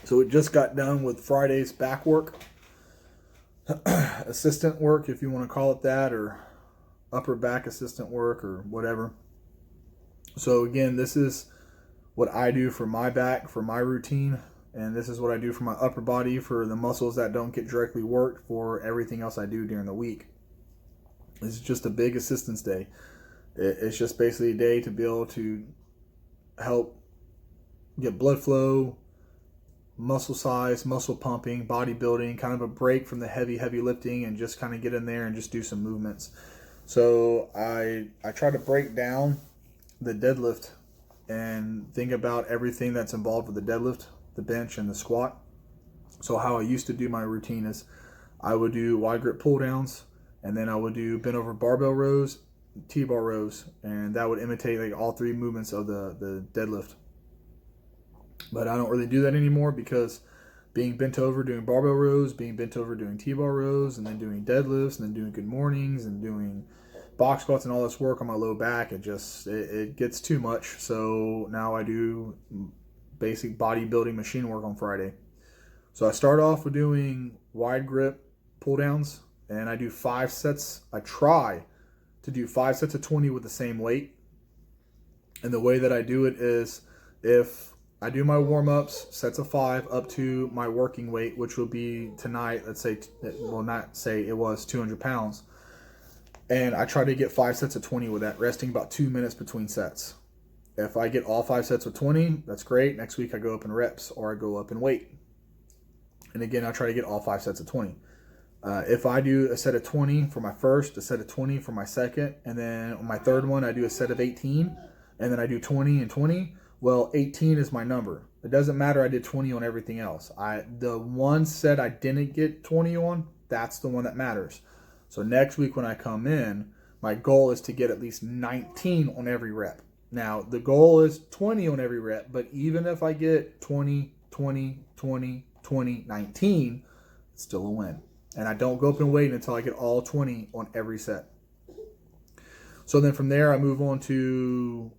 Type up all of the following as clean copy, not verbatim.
So we just got done with Friday's back work, assistant work, if you want to call it that, or upper back assistant work or whatever. So again, this is what I do for my back, for my routine, and this is what I do for my upper body, for the muscles that don't get directly worked, for everything else I do during the week. This is just a big assistance day. It's just basically a day to be able to help get blood flow, muscle size, muscle pumping, bodybuilding, kind of a break from the heavy lifting, and just kind of get in there and just do some movements. So I try to break down the deadlift and think about everything that's involved with the deadlift, the bench, and the squat. So how I used to do my routine is I would do wide grip pull downs, and then I would do bent over barbell rows, T-bar rows, and that would imitate like all three movements of the deadlift. But I don't really do that anymore because being bent over doing barbell rows, being bent over doing T-bar rows, and then doing deadlifts, and then doing good mornings, and doing box squats and all this work on my low back, it gets too much. So now I do basic bodybuilding machine work on Friday. So I start off with doing wide grip pull downs, and I do 5 sets. I try to do 5 sets of 20 with the same weight. And the way that I do it is, if I do my warm-ups, sets of 5, up to my working weight, which will be tonight, let's say, well, not say it was 200 pounds. And I try to get 5 sets of 20 with that, resting about 2 minutes between sets. If I get all 5 sets of 20, that's great. Next week I go up in reps, or I go up in weight. And again, I try to get all 5 sets of 20. If I do a set of 20 for my first, a set of 20 for my second, and then on my third one I do a set of 18, and then I do 20 and 20, well, 18 is my number. It doesn't matter I did 20 on everything else. The one set I didn't get 20 on, that's the one that matters. So next week when I come in, my goal is to get at least 19 on every rep. Now, the goal is 20 on every rep, but even if I get 20, 20, 20, 20, 19, it's still a win. And I don't go up and wait until I get all 20 on every set. So then from there, I move on to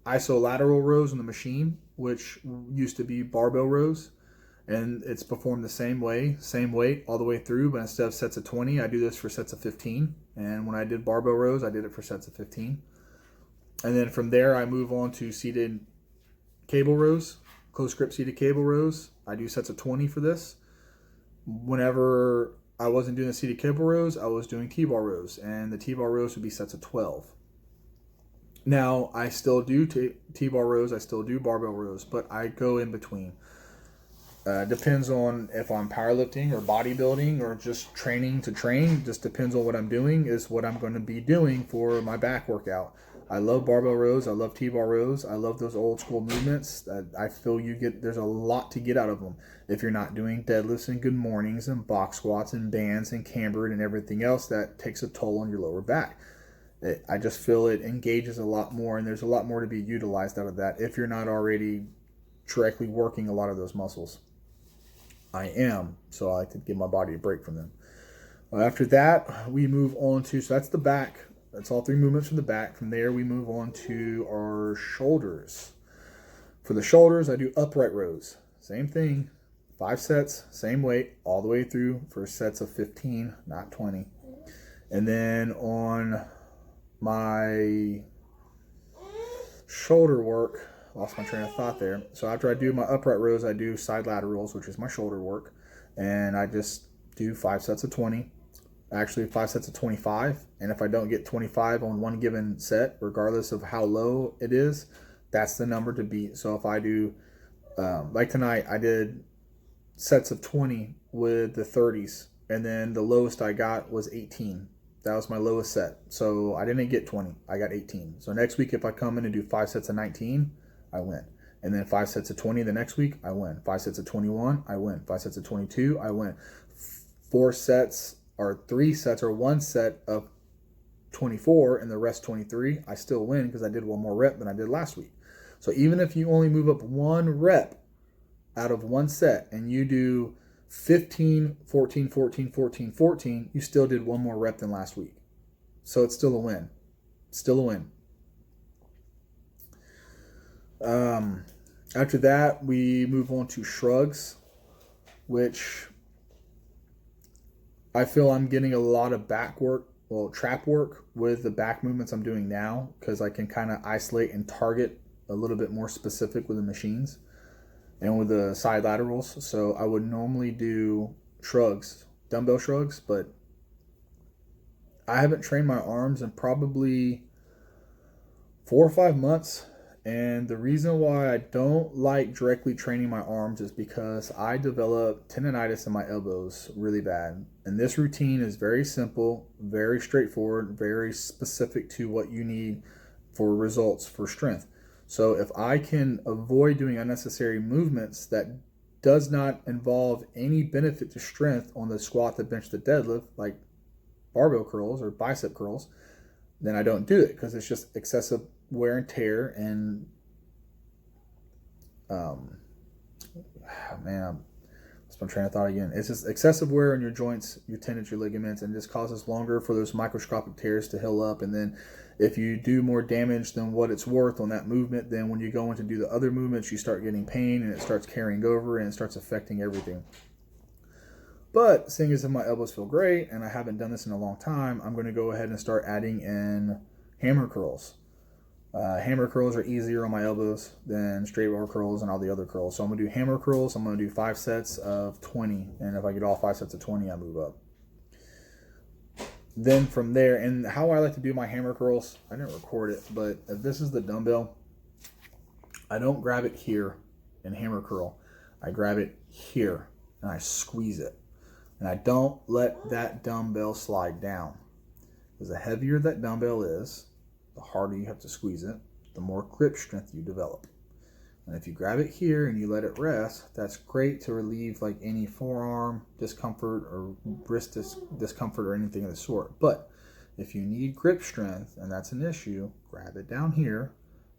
isolateral rows on the machine, which used to be barbell rows. And it's performed the same way, same weight all the way through, but instead of sets of 20, I do this for sets of 15. And when I did barbell rows, I did it for sets of 15. And then from there, I move on to seated cable rows, close grip seated cable rows. I do sets of 20 for this. Whenever I wasn't doing the seated cable rows, I was doing T-bar rows, and the T-bar rows would be sets of 12. Now, I still do T-bar rows, I still do barbell rows, but I go in between. Depends on if I'm powerlifting or bodybuilding or just training to train. Just depends on what I'm doing is what I'm going to be doing for my back workout. I love barbell rows. I love T-bar rows. I love those old school movements. I feel there's a lot to get out of them. If you're not doing deadlifts and good mornings and box squats and bands and cambered and everything else, that takes a toll on your lower back. I just feel it engages a lot more, and there's a lot more to be utilized out of that if you're not already directly working a lot of those muscles. I am, so I like to give my body a break from them. After that, we move on to, so that's the back. That's all 3 movements from the back. From there, we move on to our shoulders. For the shoulders, I do upright rows. Same thing, 5 sets, same weight, all the way through for sets of 15, not 20. And then on my shoulder work, lost my train of thought there. So after I do my upright rows, I do side laterals, which is my shoulder work. And I just do 5 sets of 20. Actually, 5 sets of 25. And if I don't get 25 on one given set, regardless of how low it is, that's the number to beat. So if I do, like tonight, I did sets of 20 with the 30s. And then the lowest I got was 18. That was my lowest set. So I didn't get 20. I got 18. So next week, if I come in and do 5 sets of 19, I win. And then 5 sets of 20 the next week, I win. 5 sets of 21, I win. 5 sets of 22, I win. 4 sets or 3 sets or 1 set of 24 and the rest 23, I still win because I did 1 more rep than I did last week. So even if you only move up 1 rep out of 1 set and you do 15, 14, 14, 14, 14, you still did 1 more rep than last week. So it's still a win. Still a win. After that, we move on to shrugs, which I feel I'm getting a lot of back work, well, trap work with the back movements I'm doing now, because I can kind of isolate and target a little bit more specific with the machines and with the side laterals. So I would normally do shrugs, dumbbell shrugs, but I haven't trained my arms in probably 4 or 5 months. And the reason why I don't like directly training my arms is because I develop tendonitis in my elbows really bad. And this routine is very simple, very straightforward, very specific to what you need for results for strength. So if I can avoid doing unnecessary movements that does not involve any benefit to strength on the squat, the bench, the deadlift, like barbell curls or bicep curls, then I don't do it, because it's just excessive wear and tear. And man, that's my train of thought again. It's just excessive wear on your joints, your tendons, your ligaments, and just causes longer for those microscopic tears to heal up. And then if you do more damage than what it's worth on that movement, then when you go in to do the other movements, you start getting pain, and it starts carrying over, and it starts affecting everything. But seeing as if my elbows feel great and I haven't done this in a long time, I'm going to go ahead and start adding in hammer curls. Hammer curls are easier on my elbows than straight bar curls and all the other curls. So I'm going to do hammer curls. I'm going to do 5 sets of 20. And if I get all 5 sets of 20, I move up. Then from there, and how I like to do my hammer curls, I didn't record it, but if this is the dumbbell, I don't grab it here and hammer curl. I grab it here and I squeeze it. And I don't let that dumbbell slide down. Because the heavier that dumbbell is, the harder you have to squeeze it, the more grip strength you develop. And if you grab it here and you let it rest, that's great to relieve like any forearm discomfort or wrist discomfort or anything of the sort. But if you need grip strength and that's an issue, grab it down here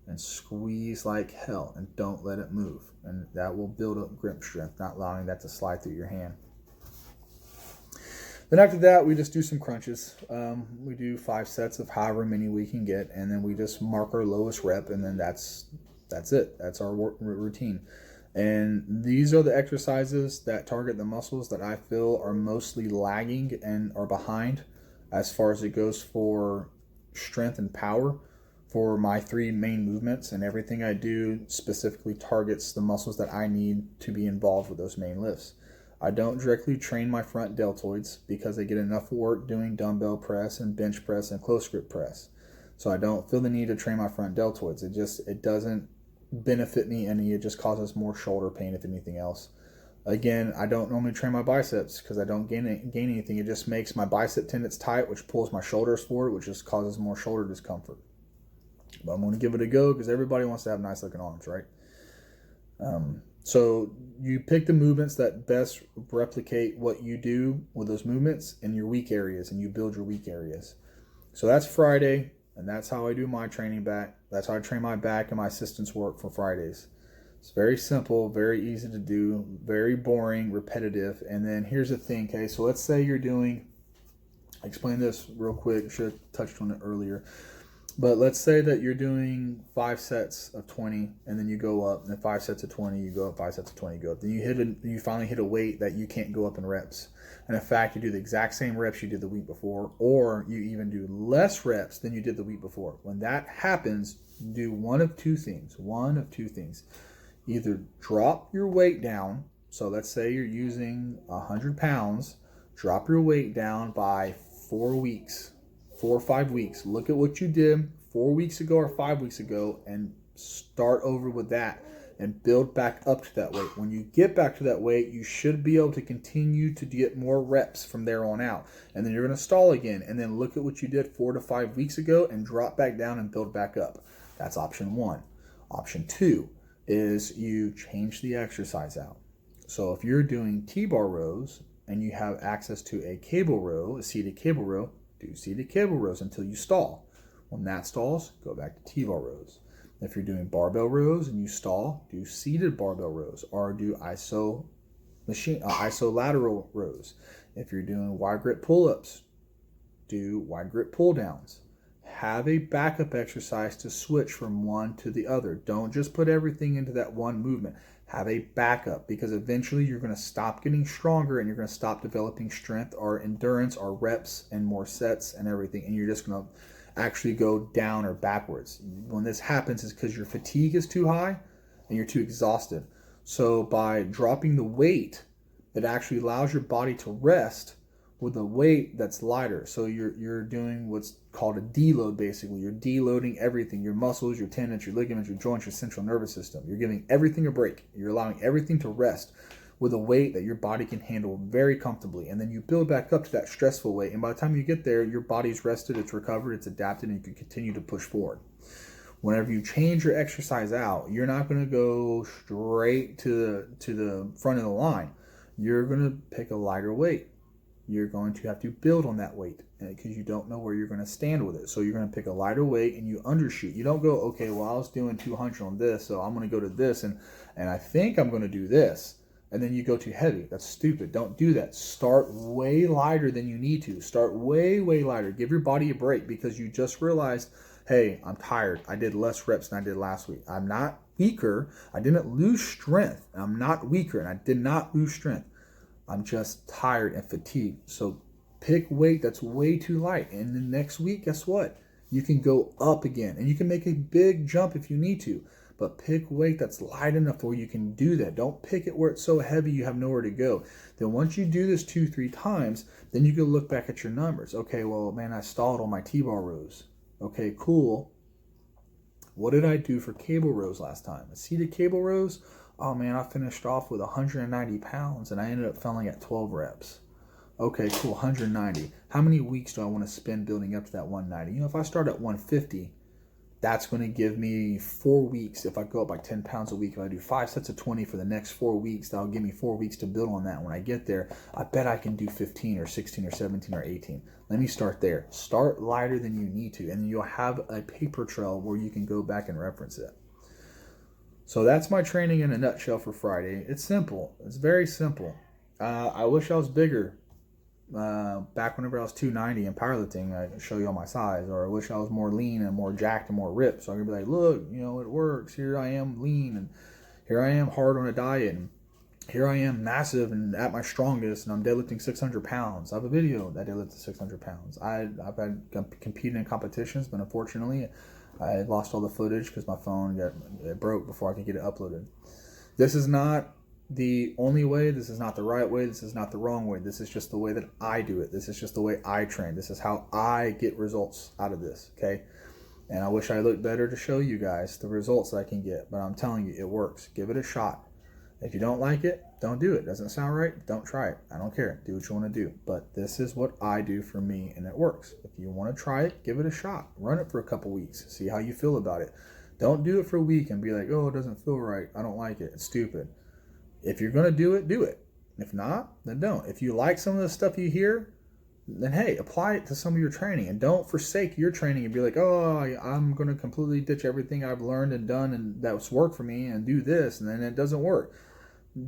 and squeeze like hell and don't let it move. And that will build up grip strength, not allowing that to slide through your hand. Then after that, we just do some crunches. We do 5 sets of however many we can get, and then we just mark our lowest rep, and then that's it. That's our routine. And these are the exercises that target the muscles that I feel are mostly lagging and are behind as far as it goes for strength and power for my 3 main movements. And everything I do specifically targets the muscles that I need to be involved with those main lifts. I don't directly train my front deltoids because they get enough work doing dumbbell press and bench press and close grip press. So I don't feel the need to train my front deltoids. It doesn't benefit me any. It just causes more shoulder pain if anything else. Again, I don't normally train my biceps because I don't gain anything. It just makes my bicep tendons tight, which pulls my shoulders forward, which just causes more shoulder discomfort. But I'm going to give it a go because everybody wants to have nice looking arms, right? So you pick the movements that best replicate what you do with those movements in your weak areas, and you build your weak areas. So that's Friday, and that's how I do my training back. That's how I train my back and my assistance work for Fridays. It's very simple, very easy to do, very boring, repetitive. And then here's the thing, okay? So let's say you're doing, I explained this real quick, I should have touched on it earlier. But let's say that you're doing 5 sets of 20, and then you go up, and then 5 sets of 20, you go up, 5 sets of 20, you go up. Then you finally hit a weight that you can't go up in reps. And in fact, you do the exact same reps you did the week before, or you even do less reps than you did the week before. When that happens, do one of two things. Either drop your weight down. So let's say you're using 100 pounds, drop your weight down by 4 weeks. 4 or 5 weeks. Look at what you did 4 weeks ago or 5 weeks ago and start over with that and build back up to that weight. When you get back to that weight, you should be able to continue to get more reps from there on out. And then you're going to stall again. And then look at what you did 4 to 5 weeks ago and drop back down and build back up. That's option 1. Option 2 is you change the exercise out. So if you're doing T-bar rows and you have access to a cable row, a seated cable row, do seated cable rows until you stall. When that stalls, go back to T-bar rows. If you're doing barbell rows and you stall, do seated barbell rows or do isolateral rows. If you're doing wide grip pull-ups, do wide grip pull-downs. have a backup exercise to switch from one to the other. Don't just put everything into that one movement. Have a backup, because eventually you're going to stop getting stronger and you're going to stop developing strength or endurance or reps and more sets and everything, and you're just going to actually go down or backwards. When this happens, is because your fatigue is too high and you're too exhausted. So by dropping the weight, it actually allows your body to rest with a weight that's lighter. So you're doing what's called a deload, basically. You're deloading everything, your muscles, your tendons, your ligaments, your joints, your central nervous system. You're giving everything a break. You're allowing everything to rest with a weight that your body can handle very comfortably. And then you build back up to that stressful weight. And by the time you get there, your body's rested, it's recovered, it's adapted, and you can continue to push forward. Whenever you change your exercise out, you're not going to go straight to the front of the line. You're going to pick a lighter weight. You're going to have to build on that weight because you don't know where you're going to stand with it. So you're going to pick a lighter weight and you undershoot. You don't go, okay, well, I was doing 200 on this, so I'm going to go to this, and I think I'm going to do this. And then you go too heavy. That's stupid. Don't do that. Start way lighter than you need to. Start way, way lighter. Give your body a break because you just realized, hey, I'm tired. I did less reps than I did last week. I'm not weaker. I didn't lose strength. I'm not weaker, and I did not lose strength. I'm just tired and fatigued. So pick weight that's way too light. And the next week, guess what? You can go up again. And you can make a big jump if you need to. But pick weight that's light enough where you can do that. Don't pick it where it's so heavy you have nowhere to go. Then once you do this 2-3 times, then you can look back at your numbers. Okay, well, man, I stalled on my T-bar rows. Okay, cool. What did I do for cable rows last time? Seated cable rows? Oh man, I finished off with 190 pounds and I ended up failing at 12 reps. Okay, cool, 190. How many weeks do I want to spend building up to that 190? You know, if I start at 150, that's going to give me 4 weeks. If I go up by 10 pounds a week, if I do 5 sets of 20 for the next 4 weeks, that'll give me 4 weeks to build on that. When I get there, I bet I can do 15 or 16 or 17 or 18. Let me start there. Start lighter than you need to, and you'll have a paper trail where you can go back and reference it. So that's my training in a nutshell for Friday. It's simple. It's very simple. I wish I was bigger. Back whenever I was 290 in powerlifting, I could show you all my size. Or I wish I was more lean and more jacked and more ripped. So I could be like, look, you know, it works. Here I am lean, and here I am hard on a diet, and here I am massive and at my strongest, and I'm deadlifting 600 pounds. I have a video that deadlifted 600 pounds. I've had competed in competitions, but unfortunately, I lost all the footage because my phone it broke before I could get it uploaded. This is not the only way. This is not the right way. This is not the wrong way. This is just the way that I do it. This is just the way I train. This is how I get results out of this, okay? And I wish I looked better to show you guys the results that I can get, but I'm telling you, it works. Give it a shot. If you don't like it, don't do it. Doesn't sound right? Don't try it. I don't care. Do what you want to do. But this is what I do for me, and it works. If you want to try it, give it a shot. Run it for a couple weeks. See how you feel about it. Don't do it for a week and be like, oh, it doesn't feel right. I don't like it. It's stupid. If you're going to do it, do it. If not, then don't. If you like some of the stuff you hear, then hey, apply it to some of your training. And don't forsake your training and be like, oh, I'm going to completely ditch everything I've learned and done and that's worked for me and do this, and then it doesn't work.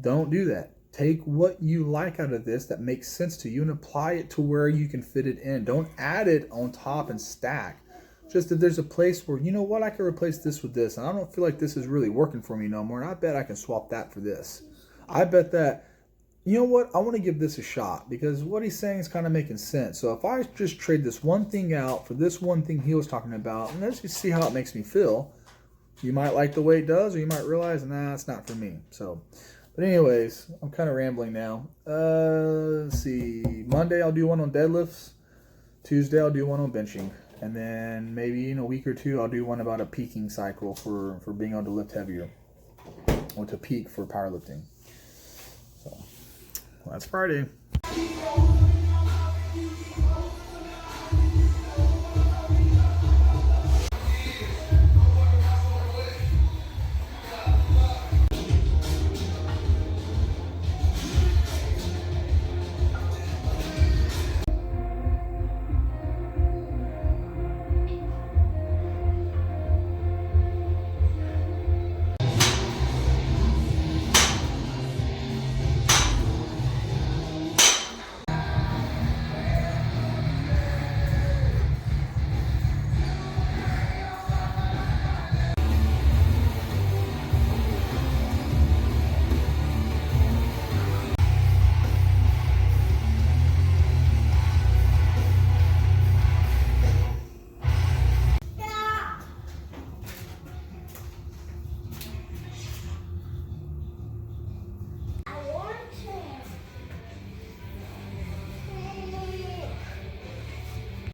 Don't do that. Take what you like out of this that makes sense to you and apply it to where you can fit it in. Don't add it on top and stack. Just that there's a place where, you know what, I can replace this with this, and I don't feel like this is really working for me no more, and I bet I can swap that for this. I bet that, you know what, I want to give this a shot because what he's saying is kind of making sense. So if I just trade this one thing out for this one thing he was talking about, and let's just see how it makes me feel, you might like the way it does, or you might realize, nah, it's not for me. So, but anyways, I'm kind of rambling now. Let's see. Monday I'll do one on deadlifts. Tuesday I'll do one on benching. And then maybe in a week or two I'll do one about a peaking cycle for being able to lift heavier. Or to peak for powerlifting. So, well, that's Friday.